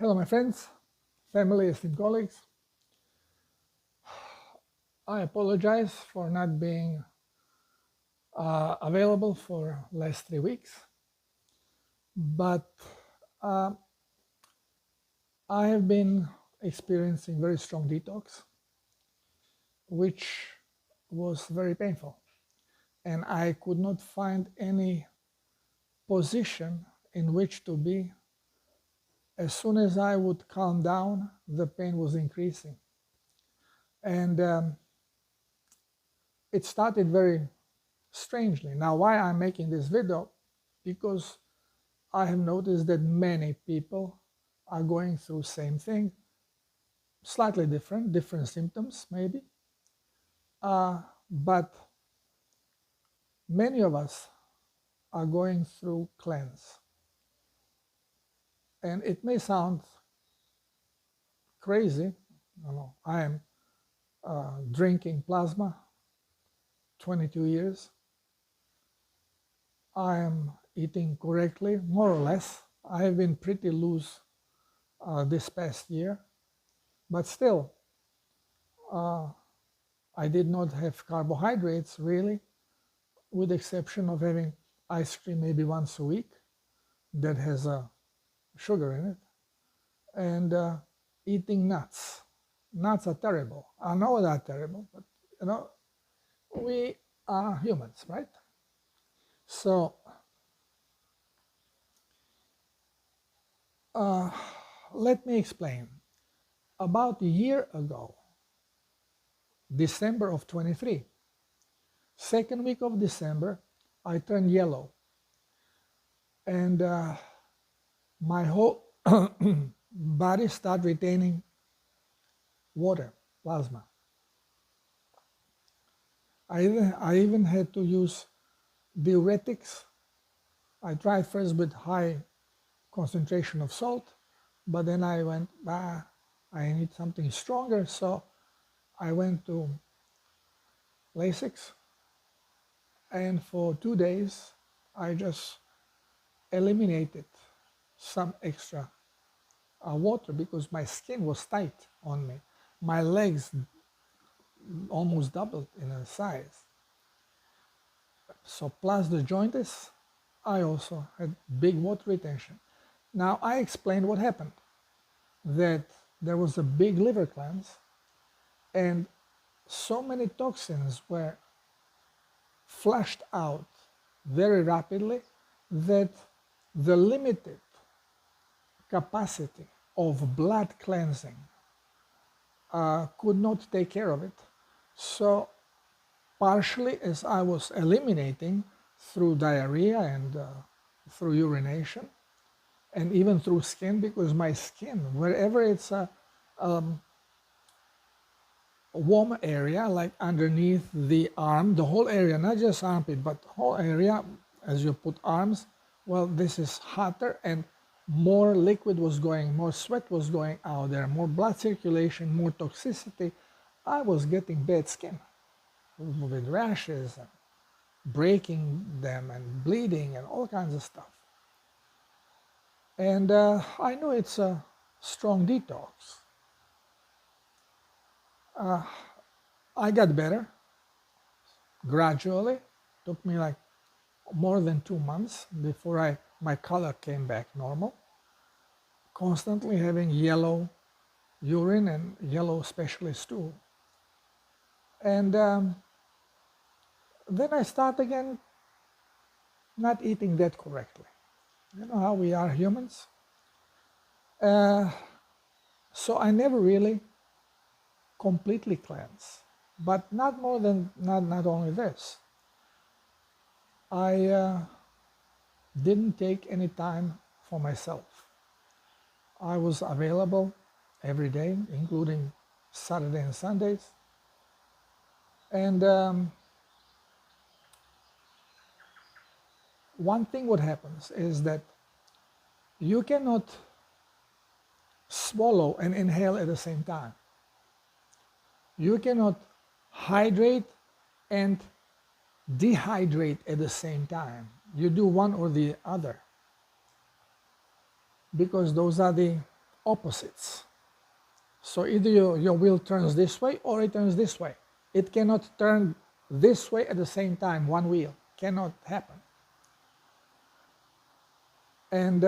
Hello, my friends, family, esteemed colleagues. I apologize for not being available for last 3 weeks, but uh, I have been experiencing very strong detox, which was very painful, and I could not find any position in which to be. As soon as I would calm down, the pain was increasing, and it started very strangely. Now, why I'm making this video? Because I have noticed that many people are going through same thing, slightly different symptoms maybe, but many of us are going through cleanse. And it may sound crazy. I am drinking plasma 22 years. I am eating correctly, more or less. I have been pretty loose this past year, but still, I did not have carbohydrates really, with the exception of having ice cream maybe once a week that has sugar in it, and eating nuts. Nuts are terrible. I know they're terrible, but we are humans, right? So let me explain. About a year ago, December of 23, second week of December, I turned yellow, and my whole body started retaining water, plasma. I even had to use diuretics. I tried first with high concentration of salt, but then I went, I need something stronger, so I went to Lasix, and for 2 days I just eliminated some extra water because my skin was tight on me. My legs almost doubled in size. So plus the joints, I also had big water retention. Now I explained what happened, that there was a big liver cleanse and so many toxins were flushed out very rapidly that the limited capacity of blood cleansing could not take care of it. So partially, as I was eliminating through diarrhea and through urination, and even through skin, because my skin, wherever it's a warm area, like underneath the arm, the whole area, not just armpit, but whole area, as you put arms, well, this is hotter and more liquid was going, more sweat was going out there, more blood circulation, more toxicity. I was getting bad skin with rashes and breaking them and bleeding and all kinds of stuff. And I know it's a strong detox. I got better gradually. Took me like more than 2 months before my color came back normal. Constantly having yellow urine and yellow, especially stool. And then I start again not eating that correctly. You know how we are humans. So I never really completely cleanse, but not only this. I didn't take any time for myself. I was available every day, including Saturday and Sundays. And one thing what happens is that you cannot swallow and inhale at the same time. You cannot hydrate and dehydrate at the same time. You do one or the other, because those are the opposites. So either your wheel turns this way or it turns this way. It cannot turn this way at the same time, one wheel. Cannot happen. And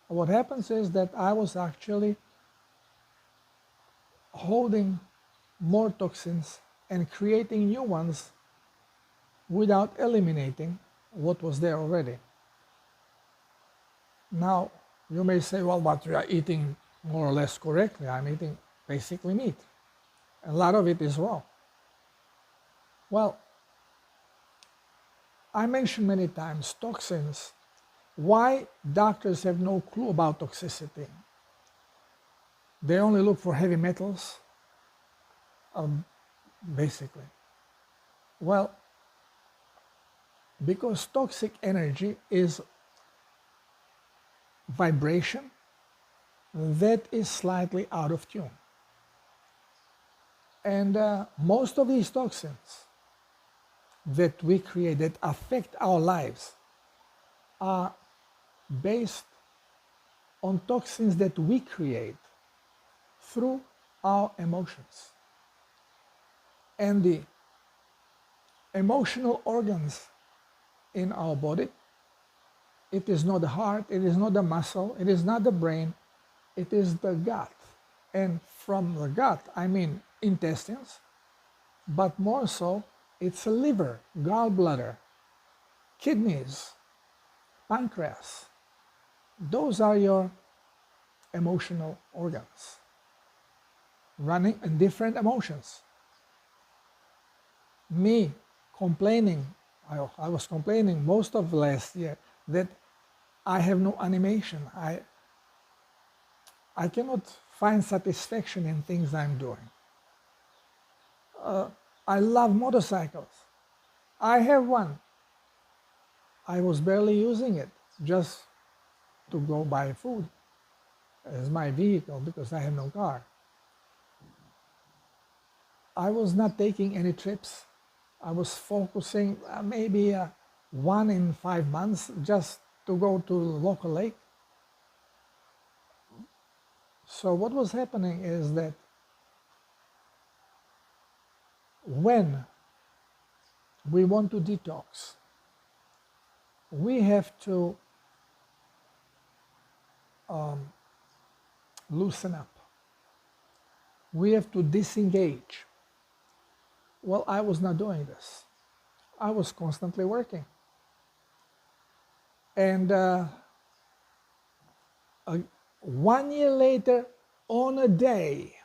what happens is that I was actually holding more toxins and creating new ones without eliminating what was there already. Now, you may say, well, but we are eating more or less correctly. I'm eating basically meat. A lot of it is raw. Well, I mentioned many times toxins. Why doctors have no clue about toxicity? They only look for heavy metals, basically. Well, because toxic energy is vibration that is slightly out of tune. And most of these toxins that we create that affect our lives are based on toxins that we create through our emotions. And the emotional organs in our body, it is not the heart, it is not the muscle, it is not the brain, it is the gut. And from the gut, I mean intestines, but more so, it's a liver, gallbladder, kidneys, pancreas. Those are your emotional organs, running in different emotions. Me complaining, I was complaining most of last year that I have no animation. I cannot find satisfaction in things I'm doing. I love motorcycles. I have one. I was barely using it just to go buy food as my vehicle because I have no car. I was not taking any trips. I was focusing maybe 1 in 5 months just to go to the local lake. So what was happening is that when we want to detox, we have to loosen up. We have to disengage. Well, I was not doing this. I was constantly working. And 1 year later, on a day,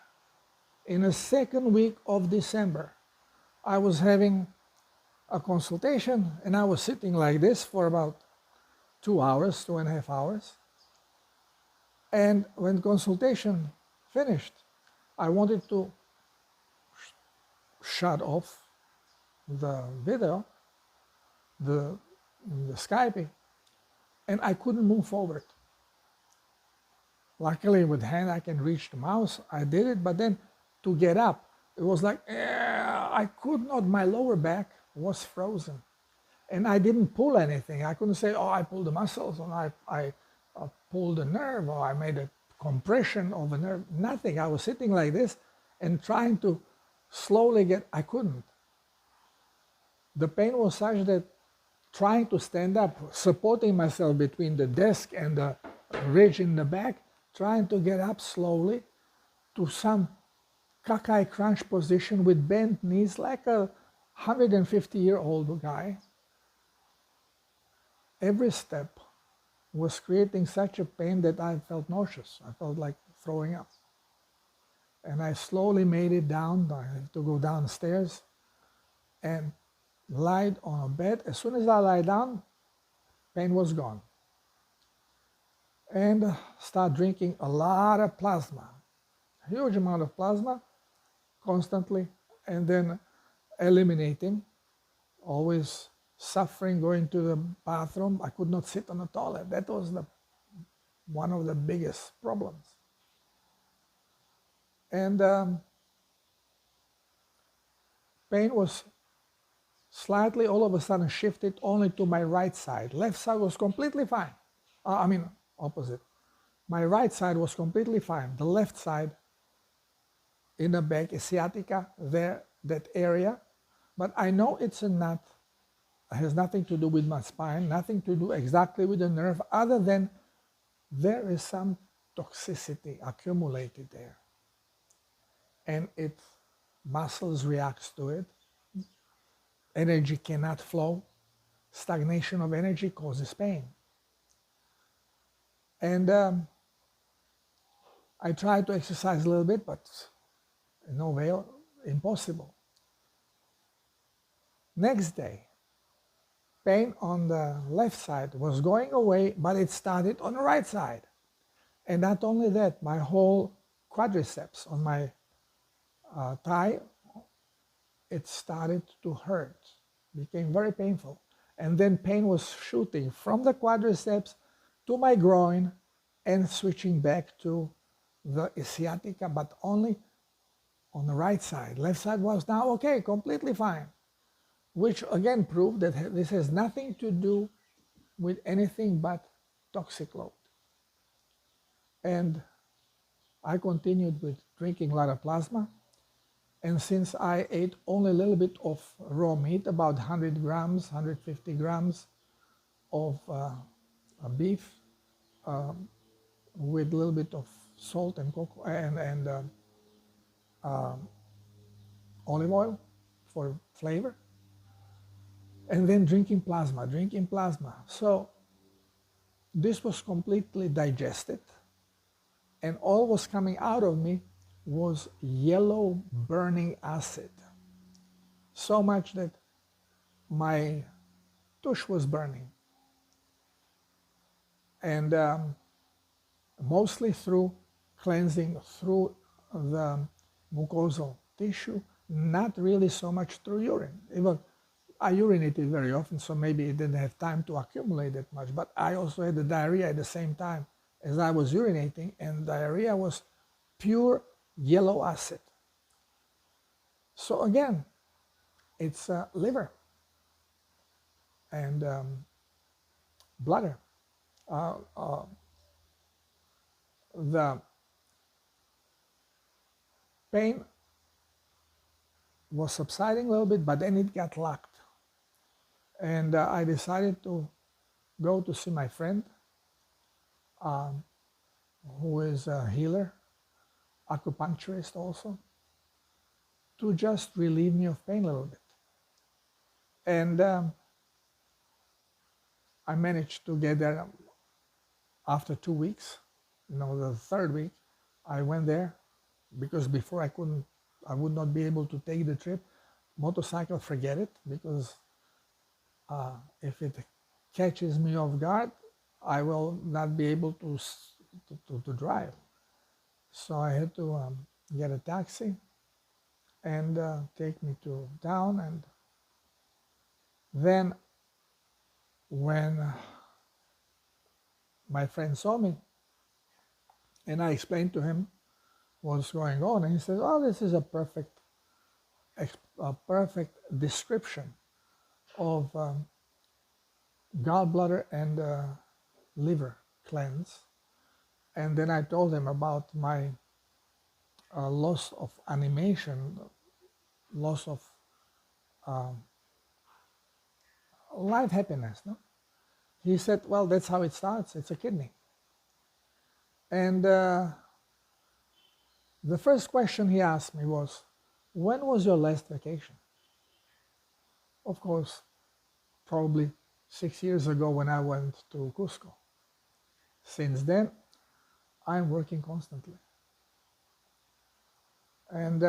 in the second week of December, I was having a consultation and I was sitting like this for about 2 hours, 2.5 hours. And when consultation finished, I wanted to shut off the video, the Skyping, and I couldn't move forward. Luckily with hand I can reach the mouse, I did it, but then to get up, it was like, I could not, my lower back was frozen. And I didn't pull anything. I couldn't say, oh, I pulled the muscles, or I pulled the nerve, or I made a compression of a nerve. Nothing. I was sitting like this and trying to slowly get, I couldn't. The pain was such that trying to stand up, supporting myself between the desk and the ridge in the back, trying to get up slowly to some cockeye crunch position with bent knees like a 150-year-old guy. Every step was creating such a pain that I felt nauseous. I felt like throwing up. And I slowly made it down. I had to go downstairs and lied on a bed. As soon as I lie down, pain was gone. And start drinking a lot of plasma, a huge amount of plasma, constantly, and then eliminating, always suffering going to the bathroom. I could not sit on the toilet. That was one of the biggest problems. And pain was slightly all of a sudden shifted only to my right side. Left side was completely fine. I mean, opposite. My right side was completely fine. The left side, in the back, is sciatica, there, that area. But I know it's a nut. It has nothing to do with my spine, nothing to do exactly with the nerve, other than there is some toxicity accumulated there. And muscles reacts to it. Energy cannot flow. Stagnation of energy causes pain. And I tried to exercise a little bit, but no avail, impossible. Next day, pain on the left side was going away, but it started on the right side. And not only that, my whole quadriceps on my thigh, it started to hurt, became very painful. And then pain was shooting from the quadriceps to my groin and switching back to the sciatica, but only on the right side. Left side was now okay, completely fine, which again proved that this has nothing to do with anything but toxic load. And I continued with drinking a lot of plasma. And since I ate only a little bit of raw meat, about 100 grams, 150 grams of beef with a little bit of salt and cocoa and olive oil for flavor, and then drinking plasma. So this was completely digested, and all was coming out of me was yellow burning acid. So much that my tush was burning. And mostly through cleansing through the mucosal tissue, not really so much through urine. Even I urinated very often, so maybe it didn't have time to accumulate that much. But I also had the diarrhea at the same time as I was urinating, and diarrhea was pure yellow acid. So again, it's liver and bladder. The pain was subsiding a little bit, but then it got locked. And I decided to go to see my friend, who is a healer, acupuncturist also, to just relieve me of pain a little bit. And I managed to get there after 2 weeks. The third week, I went there because before I would not be able to take the trip. Motorcycle, forget it, because if it catches me off guard, I will not be able to drive. So I had to get a taxi and take me to town. And then when my friend saw me and I explained to him what's going on, and he says, "Oh, this is a perfect description of gallbladder and liver cleanse." And then I told him about my loss of animation, loss of life happiness. No? He said, "Well, that's how it starts. It's a kidney." And the first question he asked me was, "When was your last vacation?" Of course, probably 6 years ago when I went to Cusco. Since then, I'm working constantly. And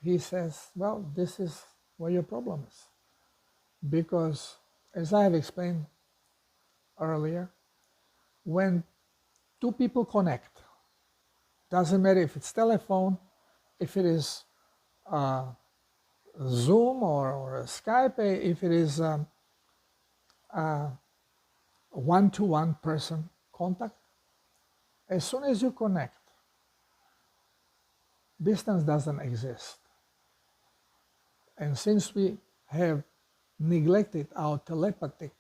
he says, "Well, this is where your problem is. Because, as I have explained earlier, when two people connect, doesn't matter if it's telephone, if it is Zoom or Skype, if it is one-to-one person contact, as soon as you connect, distance doesn't exist. And since we have neglected our telepathic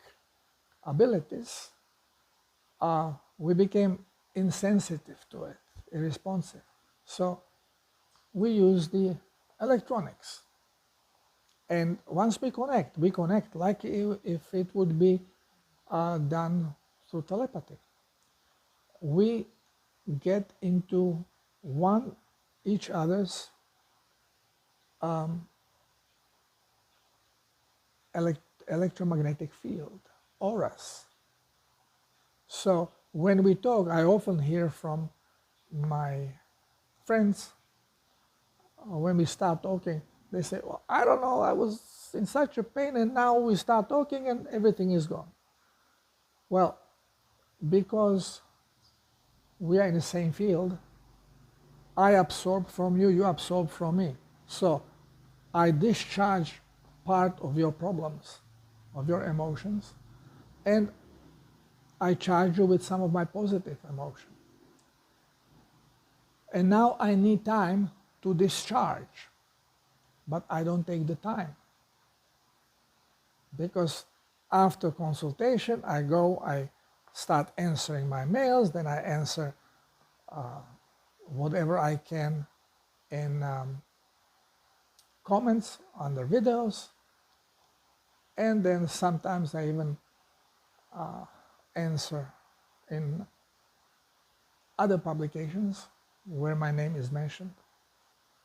abilities, we became insensitive to it, irresponsive. So we use the electronics. And once we connect like if it would be done through telepathy. We get into each other's electromagnetic field, auras. So when we talk, I often hear from my friends, when we start talking, they say, well, I don't know, I was in such a pain, and now we start talking and everything is gone. Well, because we are in the same field, I absorb from you, you absorb from me. So I discharge part of your problems, of your emotions, and I charge you with some of my positive emotion. And now I need time to discharge, but I don't take the time. Because after consultation, I start answering my mails, then I answer whatever I can in comments on the videos, and then sometimes I even answer in other publications where my name is mentioned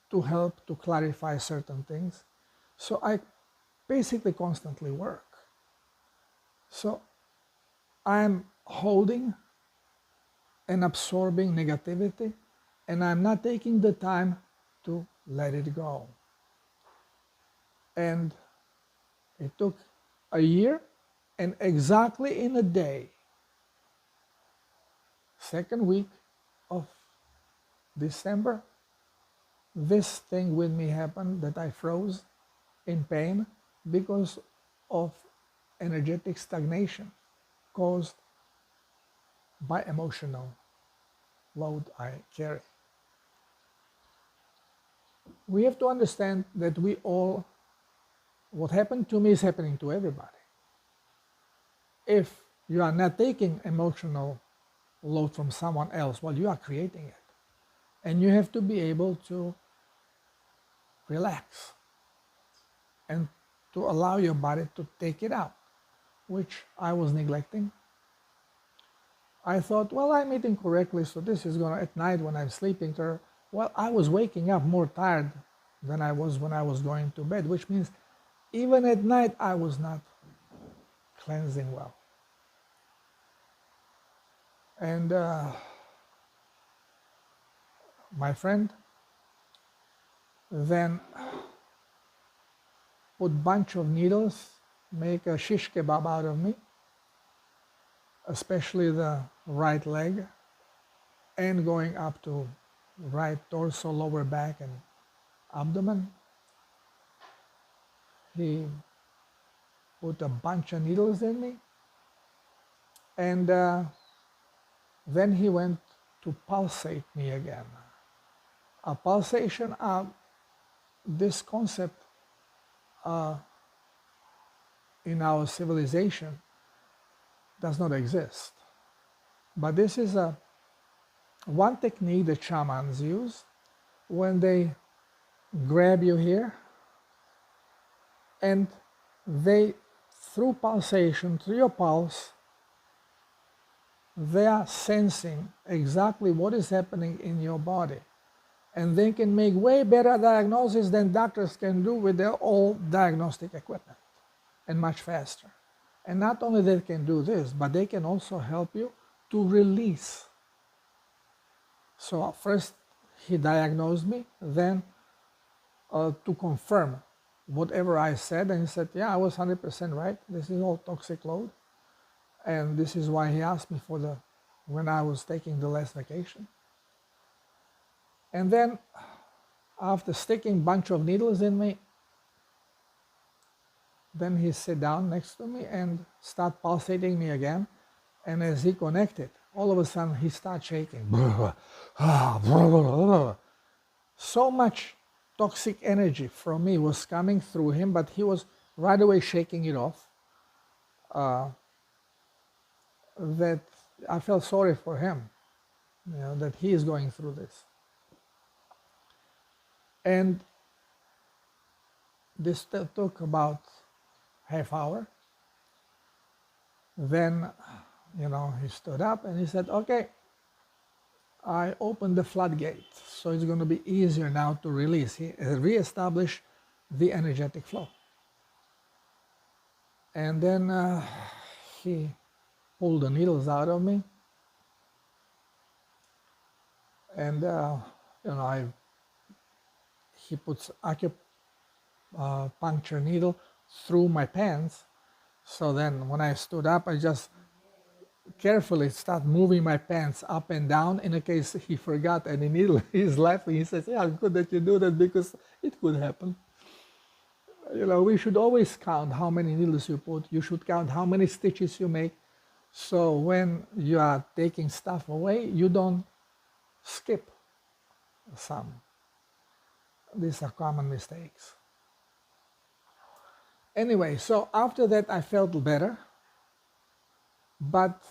to help to clarify certain things. So I basically constantly work. So I'm holding and absorbing negativity, and I'm not taking the time to let it go. And it took a year, and exactly in a day, second week of December, this thing with me happened, that I froze in pain because of energetic stagnation caused by emotional load I carry. We have to understand that what happened to me is happening to everybody. If you are not taking emotional load from someone else, well, you are creating it. And you have to be able to relax and to allow your body to take it out, which I was neglecting. I thought, well, I'm eating correctly, so this is going to, at night when I'm sleeping, well, I was waking up more tired than I was when I was going to bed, which means even at night I was not cleansing well. And my friend then put bunch of needles, make a shish kebab out of me, especially the right leg, and going up to right torso, lower back, and abdomen. He put a bunch of needles in me, and then he went to pulsate me again. A pulsation, this concept in our civilization does not exist. But this is one technique that shamans use when they grab you here, and they, through pulsation, through your pulse, they are sensing exactly what is happening in your body. And they can make way better diagnosis than doctors can do with their old diagnostic equipment, and much faster. And not only they can do this, but they can also help you to release. So first he diagnosed me, then to confirm whatever I said, and he said, yeah, I was 100% right, this is all toxic load. And this is why he asked me for when I was taking the last vacation. And then after sticking a bunch of needles in me, then he sat down next to me and started pulsating me again. And as he connected, all of a sudden he started shaking. So much toxic energy from me was coming through him, but he was right away shaking it off. That I felt sorry for him, that he is going through this. And this took about half hour. Then, he stood up and he said, okay, I opened the floodgate, so it's going to be easier now to release. He reestablished the energetic flow. And then he pulled the needles out of me. And, he puts acupuncture needle through my pants. So then when I stood up, I just carefully start moving my pants up and down in case he forgot any needle. He's laughing. He says, yeah, good that you do that because it could happen. We should always count how many needles you put. You should count how many stitches you make. So when you are taking stuff away, you don't skip some. These are common mistakes. Anyway, so after that I felt better, but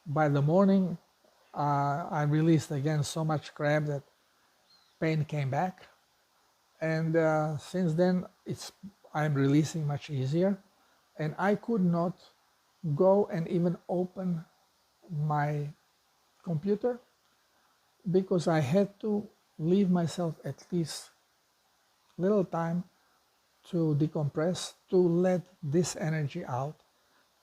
by the morning I released again so much crap that pain came back, and since then I'm releasing much easier, and I could not go and even open my computer because I had to leave myself at least little time to decompress, to let this energy out.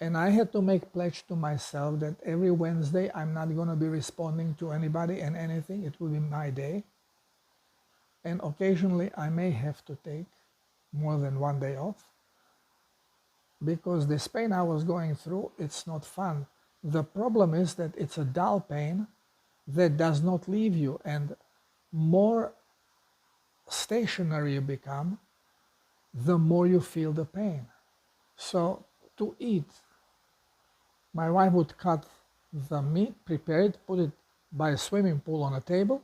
And I had to make pledge to myself that every Wednesday I'm not going to be responding to anybody and anything. It will be my day. And occasionally I may have to take more than one day off because this pain I was going through, it's not fun. The problem is that it's a dull pain that does not leave you, and more stationary you become, the more you feel the pain. So to eat, my wife would cut the meat, prepare it, put it by a swimming pool on a table,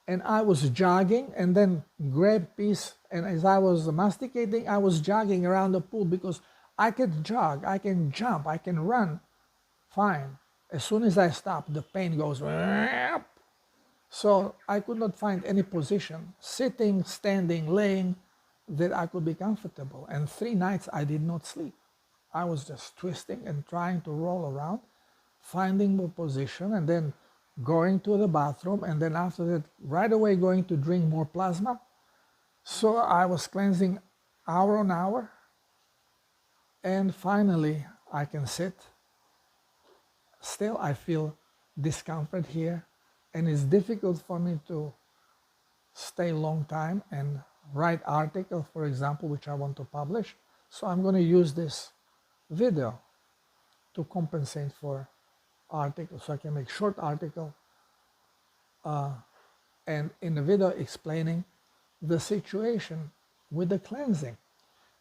and I was jogging and then grab a piece, and as I was masticating, I was jogging around the pool because I can jog, I can jump, I can run fine. As soon as I stop, the pain goes. So I could not find any position, sitting, standing, laying, that I could be comfortable. And 3 nights I did not sleep. I was just twisting and trying to roll around, finding the position, and then going to the bathroom, and then after that right away going to drink more plasma. So I was cleansing hour on hour, and finally I can sit. Still I feel discomfort here, and it's difficult for me to stay long time and write article, for example, which I want to publish. So I'm going to use this video to compensate for articles, so I can make short article and in the video explaining the situation with the cleansing.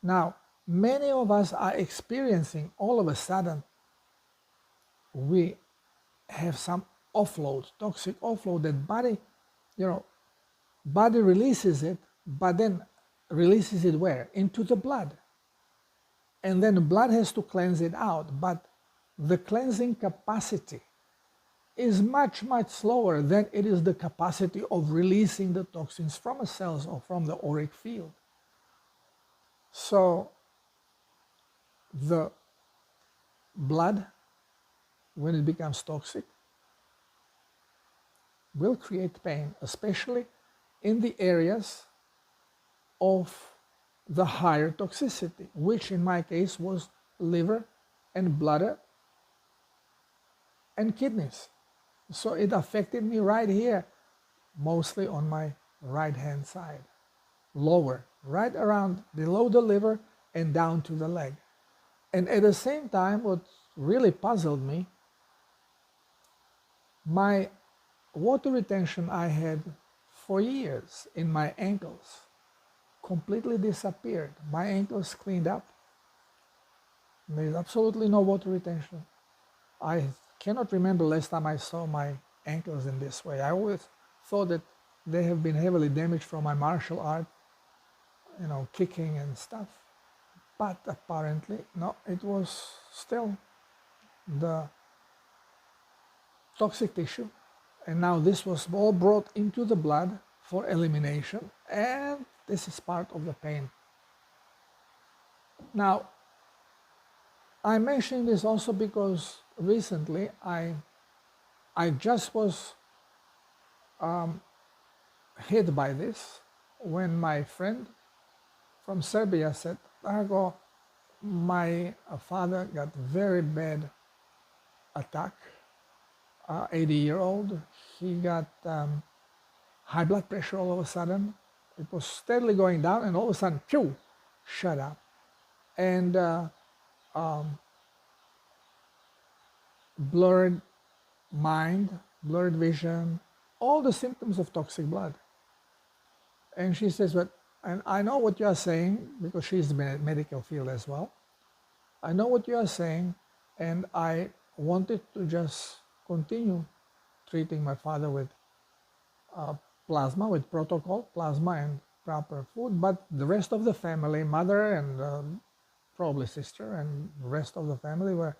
Now, many of us are experiencing all of a sudden we have some offload, toxic offload, that body, body releases it, but then releases it where? Into the blood. And then the blood has to cleanse it out, but the cleansing capacity is much, much slower than it is the capacity of releasing the toxins from the cells or from the auric field. So the blood, when it becomes toxic, will create pain, especially in the areas of the higher toxicity, which in my case was liver and bladder and kidneys. So it affected me right here, mostly on my right hand side, lower, right around below the liver and down to the leg. And at the same time, what really puzzled me, my water retention I had for years in my ankles completely disappeared. My ankles cleaned up. There's absolutely no water retention. I cannot remember last time I saw my ankles in this way. I always thought that they have been heavily damaged from my martial art, kicking and stuff. But apparently, no, it was still the toxic tissue, and now this was all brought into the blood for elimination, and this is part of the pain. Now, I mention this also because recently I just was hit by this when my friend from Serbia said, Dargo, my father got very bad attack, 80-year-old. He got high blood pressure all of a sudden. It was steadily going down, and all of a sudden, phew, shut up. And blurred mind, blurred vision, all the symptoms of toxic blood. And she says, but and I know what you are saying, because she's in the medical field as well. I know what you are saying, and I wanted to just continue treating my father with plasma, with protocol, plasma and proper food, but the rest of the family, mother and probably sister and the rest of the family were,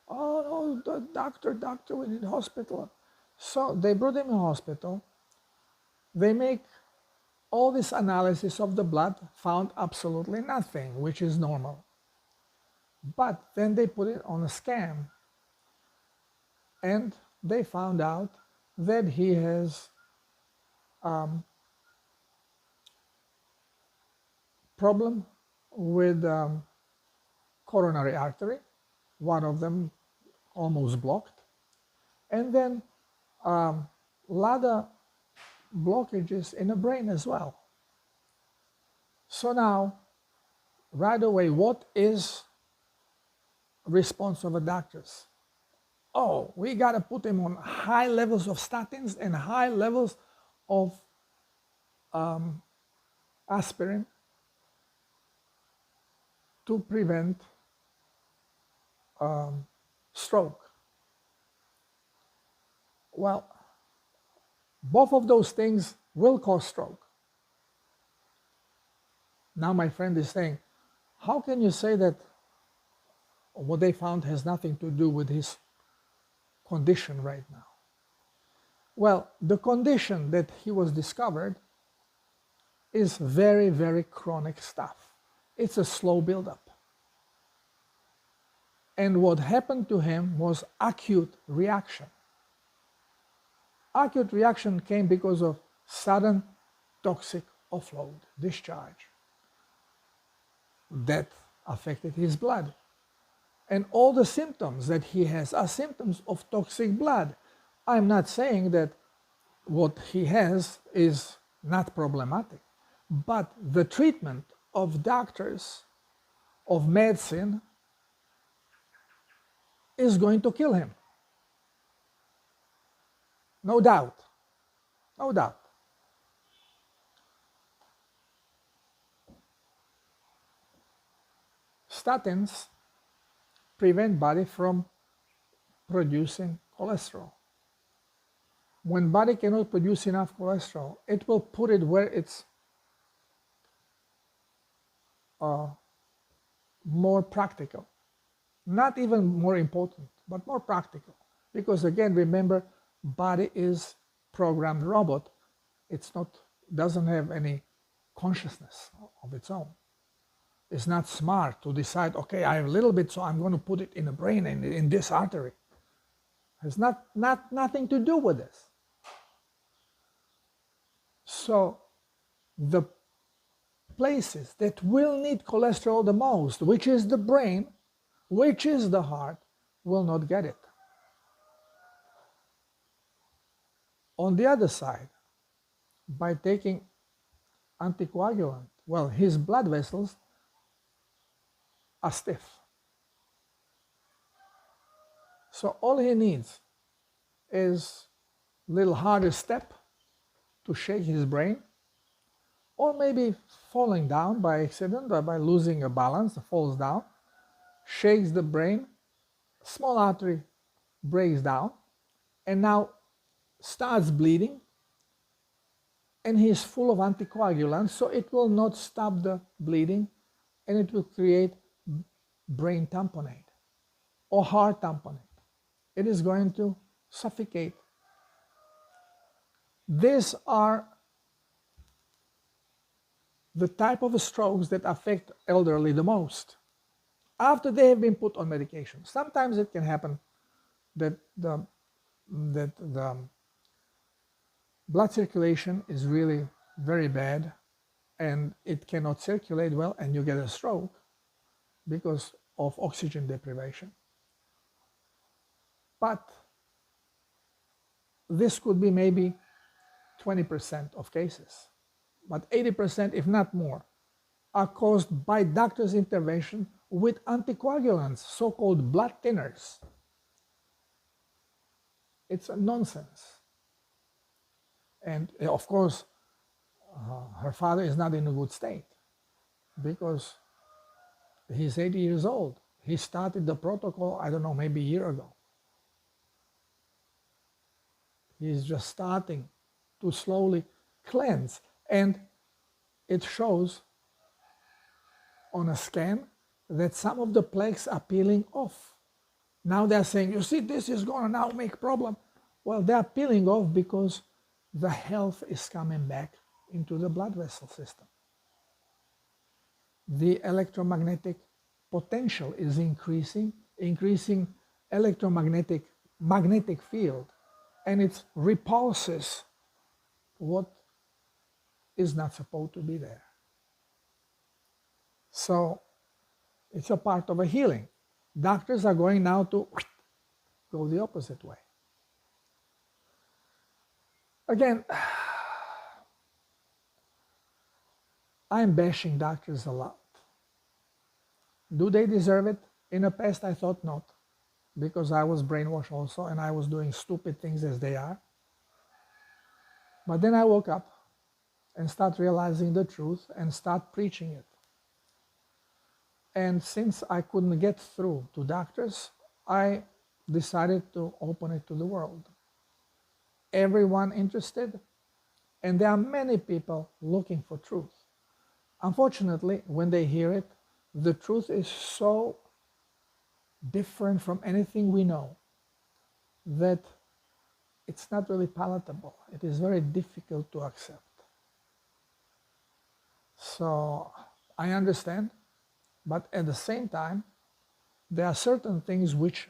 oh no, doctor, we need hospital. So they brought him in hospital. They make all this analysis of the blood, found absolutely nothing, which is normal. But then they put it on a scan, and they found out that he has problem with coronary artery, one of them almost blocked, and then a lot of blockages in the brain as well. So now, right away, what is response of the doctors? Oh, we got to put him on high levels of statins and high levels of aspirin to prevent stroke. Well, both of those things will cause stroke. Now my friend is saying, how can you say that what they found has nothing to do with his condition right now? Well, the condition that he was discovered is very, very chronic stuff. It's a slow buildup. And what happened to him was acute reaction. Acute reaction came because of sudden toxic offload, discharge. That affected his blood. And all the symptoms that he has are symptoms of toxic blood. I'm not saying that what he has is not problematic, but the treatment of doctors, of medicine, is going to kill him. No doubt. No doubt. Statins prevent body from producing cholesterol. When body cannot produce enough cholesterol, it will put it where it's more practical. Not even more important, but more practical. Because again, remember, body is programmed robot. It's not, doesn't have any consciousness of its own. It's not smart to decide, okay, I have a little bit, so I'm going to put it in the brain and in this artery. It's nothing to do with this. So the places that will need cholesterol the most, which is the brain, which is the heart, will not get it. On the other side, by taking anticoagulant, well, his blood vessels are stiff. So all he needs is a little harder step to shake his brain, or maybe falling down by accident or by losing a balance, falls down, shakes the brain, small artery breaks down, and now starts bleeding, and he's full of anticoagulants, so it will not stop the bleeding, and it will create brain tamponade or heart tamponade. It is going to suffocate. These are the type of strokes that affect elderly the most after they have been put on medication. Sometimes it can happen that the blood circulation is really very bad and it cannot circulate well and you get a stroke because of oxygen deprivation. But this could be maybe 20% of cases, but 80%, if not more, are caused by doctor's intervention with anticoagulants, so-called blood thinners. It's nonsense. And of course, her father is not in a good state because he's 80 years old. He started the protocol, I don't know, maybe a year ago. He's just starting to slowly cleanse. And it shows on a scan that some of the plaques are peeling off. Now they're saying, you see, this is going to now make problem. Well, they're peeling off because the health is coming back into the blood vessel system. The electromagnetic potential is increasing magnetic field, and it repulses what is not supposed to be there. So it's a part of a healing. Doctors are going now to go the opposite way. Again, I'm bashing doctors a lot. Do they deserve it? In the past, I thought not, because I was brainwashed also, and I was doing stupid things as they are. But then I woke up and start realizing the truth and start preaching it. And since I couldn't get through to doctors, I decided to open it to the world. Everyone interested, and there are many people looking for truth. Unfortunately, when they hear it, the truth is so different from anything we know that it's not really palatable. It is very difficult to accept. So I understand, but at the same time, there are certain things which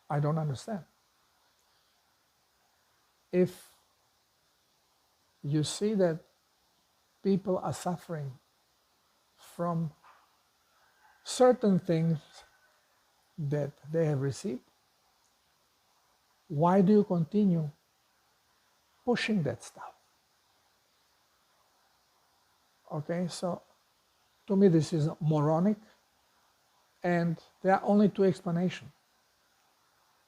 I don't understand. If you see that people are suffering from certain things that they have received, why do you continue pushing that stuff? Okay, so to me this is moronic, and there are only two explanations.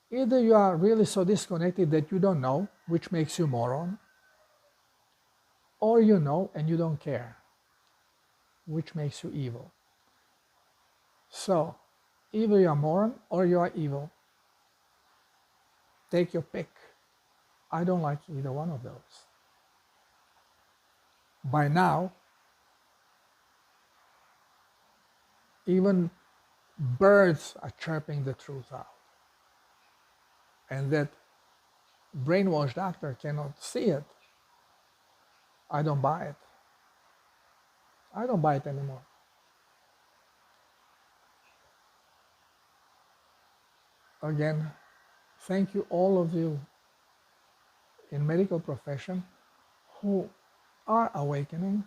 Either you are really so disconnected that you don't know, which makes you moron, or you know and you don't care, which makes you evil. So either you are moron or you are evil. Take your pick. I don't like either one of those. By now, even birds are chirping the truth out. And that brainwashed doctor cannot see it. I don't buy it. I don't buy it anymore. Again, thank you all of you in medical profession who are awakening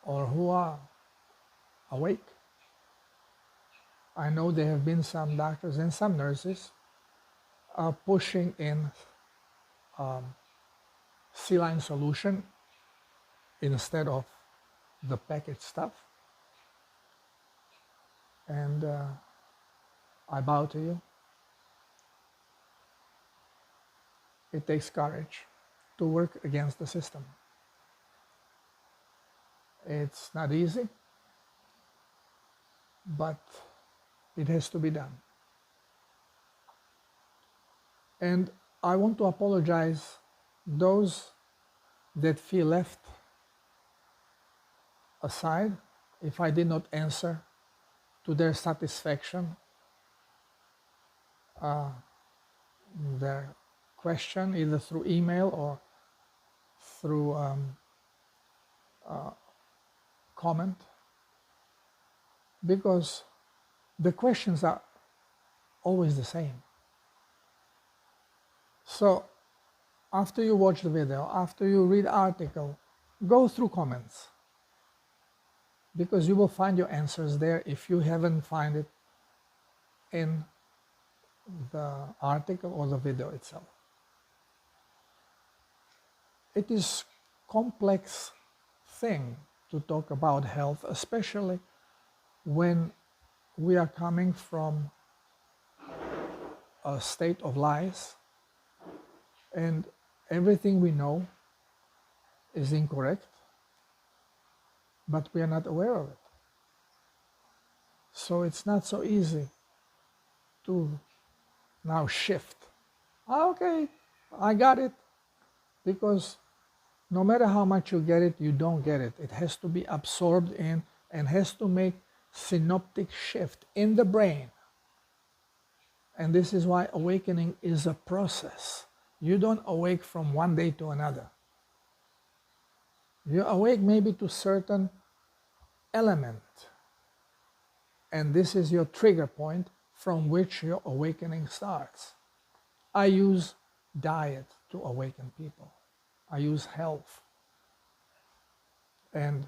or who are awake. I know there have been some doctors and some nurses pushing in saline solution instead of the packaged stuff. And I bow to you. It takes courage to work against the system. It's not easy, but it has to be done. And I want to apologize those that feel left aside if I did not answer to their satisfaction their question either through email or through comment, because the questions are always the same. So after you watch the video, after you read the article, go through comments, because you will find your answers there if you haven't found it in the article or the video itself. It is complex thing to talk about health, especially when we are coming from a state of lies and everything we know is incorrect, but we are not aware of it. So it's not so easy to now shift. Okay, I got it. Because no matter how much you get it, you don't get it. It has to be absorbed in and has to make synaptic shift in the brain. And this is why awakening is a process. You don't awake from one day to another. You awake maybe to certain element. And this is your trigger point from which your awakening starts. I use diet to awaken people. I use health. And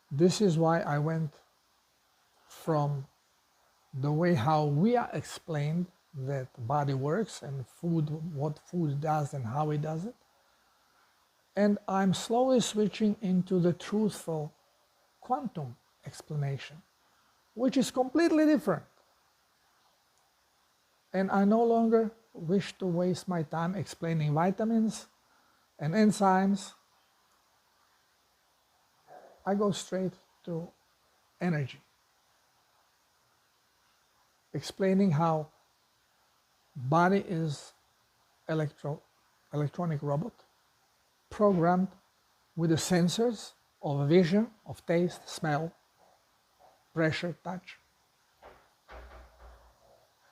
this is why I went from the way how we are explained that body works and food, what food does and how it does it. And I'm slowly switching into the truthful quantum explanation, which is completely different. And I no longer wish to waste my time explaining vitamins and enzymes. I go straight to energy, explaining how body is electronic robot programmed with the sensors of vision, of taste, smell, pressure, touch.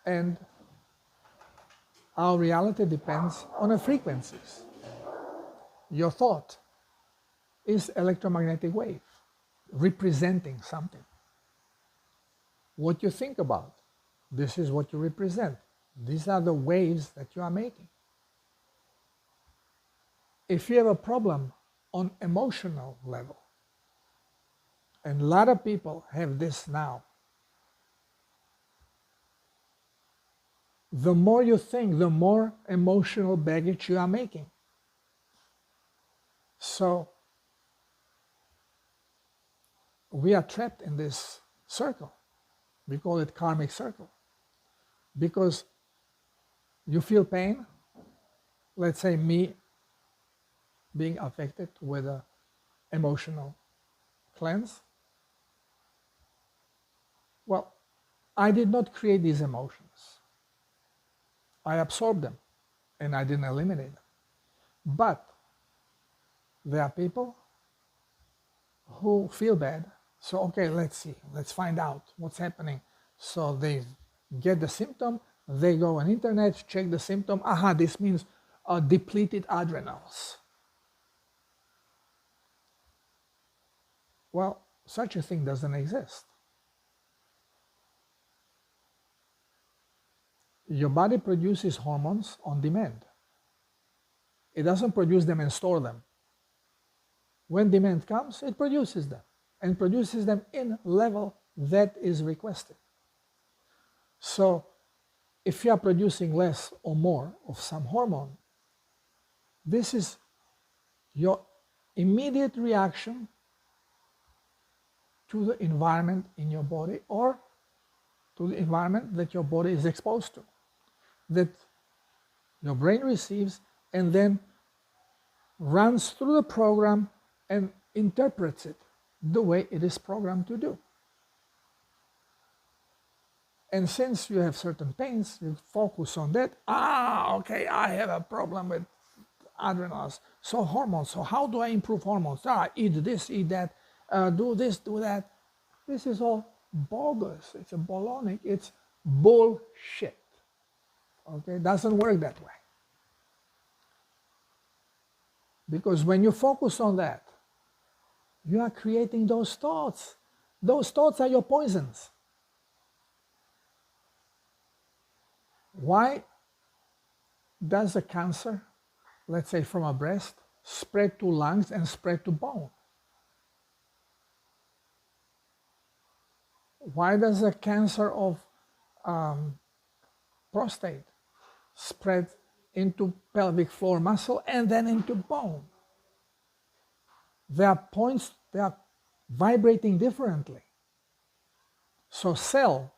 And our reality depends on the frequencies. Your thought is electromagnetic wave representing something. What you think about, this is what you represent. These are the waves that you are making. If you have a problem on emotional level, and a lot of people have this now, the more you think, the more emotional baggage you are making. So we are trapped in this circle. We call it karmic circle. Because you feel pain, let's say me being affected with an emotional cleanse. Well, I did not create these emotions. I absorbed them and I didn't eliminate them. But there are people who feel bad. So, okay, let's see, let's find out what's happening. So they get the symptom, they go on internet, check the symptom. Aha, this means depleted adrenals. Well, such a thing doesn't exist. Your body produces hormones on demand. It doesn't produce them and store them. When demand comes, it produces them, and produces them in level that is requested. So if you are producing less or more of some hormone, this is your immediate reaction to the environment in your body, or to the environment that your body is exposed to, that your brain receives and then runs through the program and interprets it the way it is programmed to do. And since you have certain pains, you focus on that. Okay, I have a problem with adrenals. So hormones, so how do I improve hormones? Eat this, eat that, do this, do that. This is all bogus. It's a baloney. It's bullshit. Okay, it doesn't work that way. Because when you focus on that, you are creating those thoughts. Those thoughts are your poisons. Why does a cancer, let's say from a breast, spread to lungs and spread to bone? Why does a cancer of prostate spread into pelvic floor muscle and then into bone? There are points, they are vibrating differently. So cell,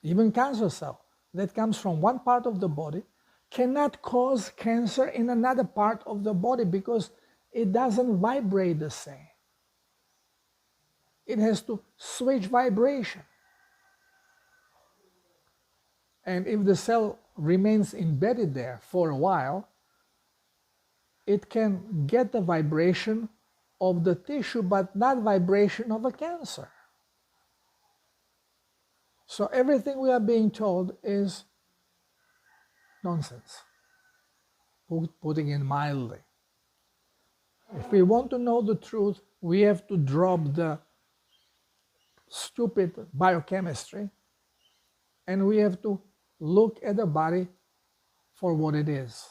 even cancer cell, that comes from one part of the body cannot cause cancer in another part of the body because it doesn't vibrate the same. It has to switch vibration. And if the cell remains embedded there for a while, it can get the vibration of the tissue, but not vibration of a cancer. So everything we are being told is nonsense, putting it mildly. If we want to know the truth, we have to drop the stupid biochemistry and we have to look at the body for what it is.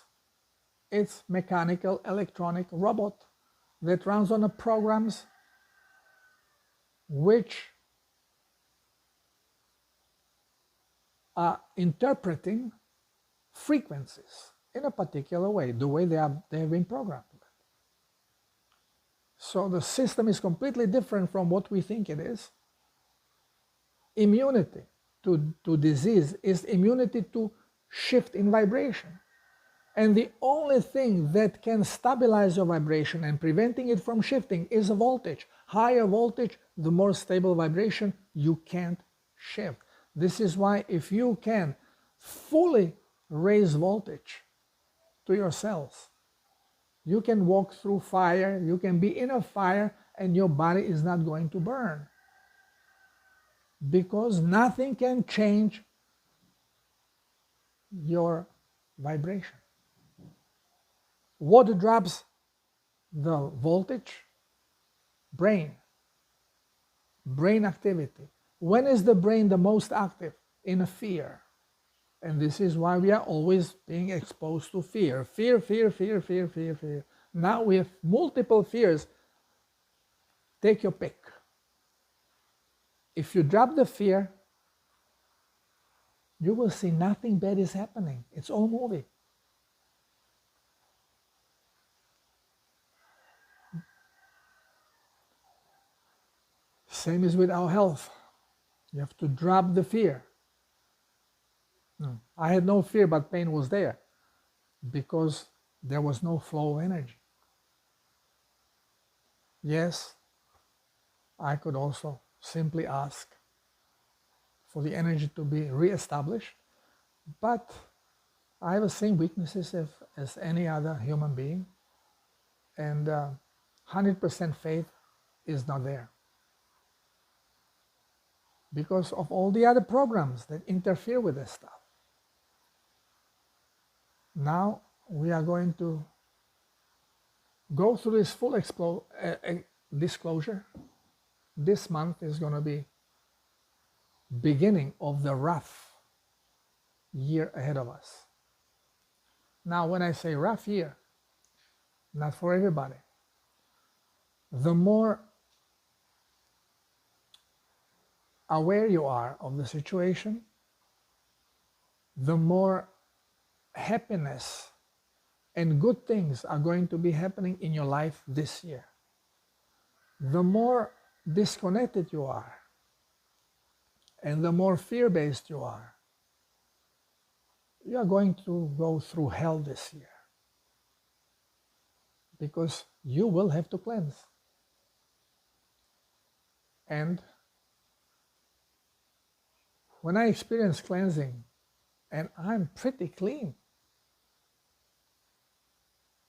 It's mechanical electronic robot that runs on programs which are interpreting frequencies in a particular way, the way they have been programmed. So the system is completely different from what we think it is. Immunity to disease is immunity to shift in vibration. And the only thing that can stabilize your vibration and preventing it from shifting is a voltage. Higher voltage, the more stable vibration, you can't shift. This is why if you can fully raise voltage to your cells, you can walk through fire, you can be in a fire, and your body is not going to burn. Because nothing can change your vibration. What drops the voltage? Brain activity. When is the brain the most active? In a fear. And this is why we are always being exposed to fear. Fear, fear, fear, fear, fear, fear. Now we have multiple fears. Take your pick. If you drop the fear, you will see nothing bad is happening. It's all movie. Same is with our health. You have to drop the fear. I had no fear, but pain was there because there was no flow of energy. Yes, I could also simply ask for the energy to be reestablished, but I have the same weaknesses as any other human being, and 100% faith is not there because of all the other programs that interfere with this stuff. Now we are going to go through this full disclosure. This month is going to be beginning of the rough year ahead of us. Now when I say rough year, not for everybody. The more aware you are of the situation, the more happiness and good things are going to be happening in your life this year. The more disconnected you are and the more fear-based you are going to go through hell this year because you will have to cleanse. And when I experience cleansing, and I'm pretty clean,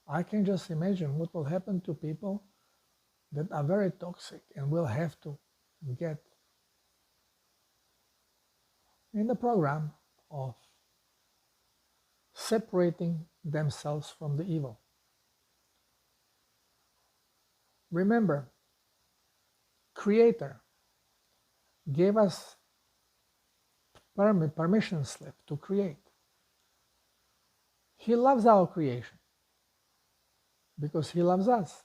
I can just imagine what will happen to people that are very toxic and will have to get in the program of separating themselves from the evil. Remember, Creator gave us permission slip to create. He loves our creation because He loves us.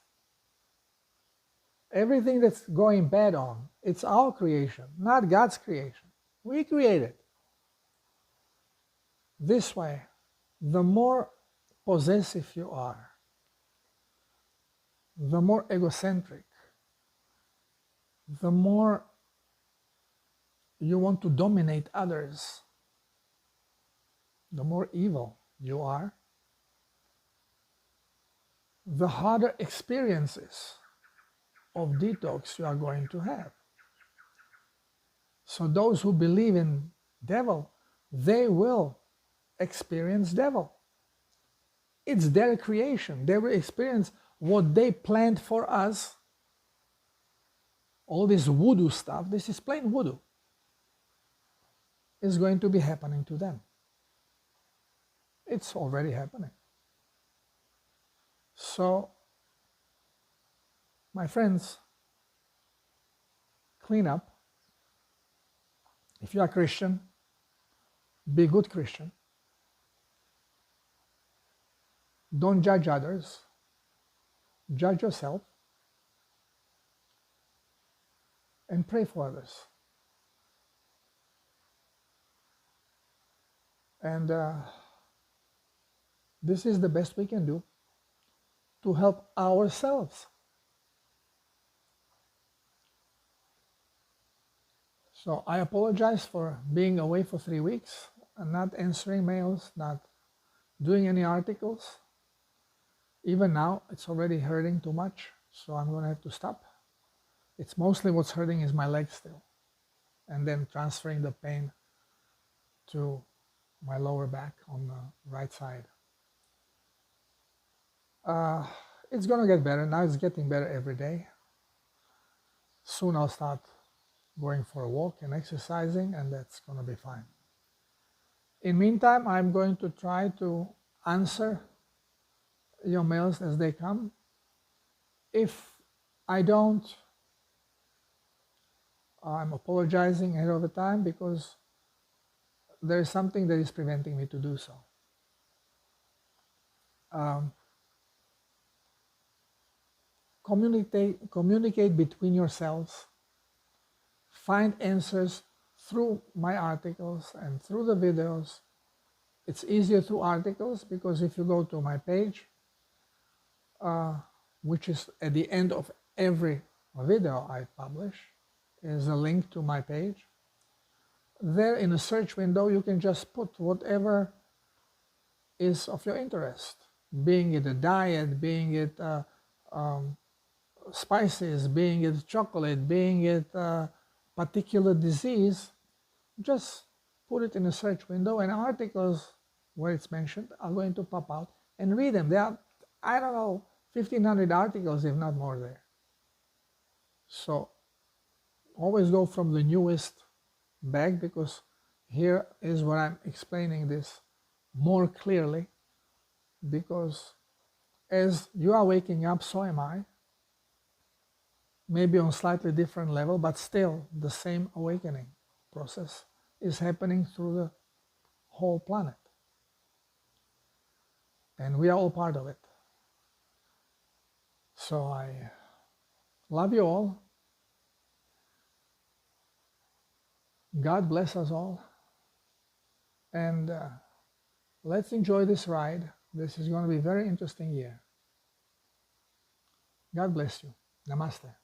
Everything that's going bad on, it's our creation, not God's creation. We created. This way, the more possessive you are, the more egocentric, the more you want to dominate others, the more evil you are, the harder experiences of detox you are going to have. So those who believe in devil, they will experience devil. It's their creation. They will experience what they planned for us. All this voodoo stuff, this is plain voodoo, is going to be happening to them. It's already happening. So, my friends, clean up. If you are Christian, be a good Christian. Don't judge others. Judge yourself. And pray for others. And this is the best we can do to help ourselves. So I apologize for being away for 3 weeks and not answering mails, not doing any articles. Even now, it's already hurting too much, so I'm going to have to stop. It's mostly what's hurting is my legs still, and then transferring the pain to my lower back on the right side. It's going to get better. Now it's getting better every day. Soon I'll start going for a walk and exercising, and that's going to be fine. In the meantime, I'm going to try to answer your mails as they come. If I don't, I'm apologizing ahead of the time because there is something that is preventing me to do so. Communicate between yourselves. Find answers through my articles and through the videos. It's easier through articles because if you go to my page, which is at the end of every video I publish, is a link to my page. There in the search window, you can just put whatever is of your interest, being it a diet, being it spices, being it chocolate, being it particular disease. Just put it in a search window, and articles where it's mentioned are going to pop out, and read them. There are, I don't know, 1,500 articles, if not more there. So always go from the newest back, because here is where I'm explaining this more clearly, because as you are waking up, so am I. Maybe on slightly different level, but still the same awakening process is happening through the whole planet. And we are all part of it. So I love you all. God bless us all. And let's enjoy this ride. This is going to be a very interesting year. God bless you. Namaste.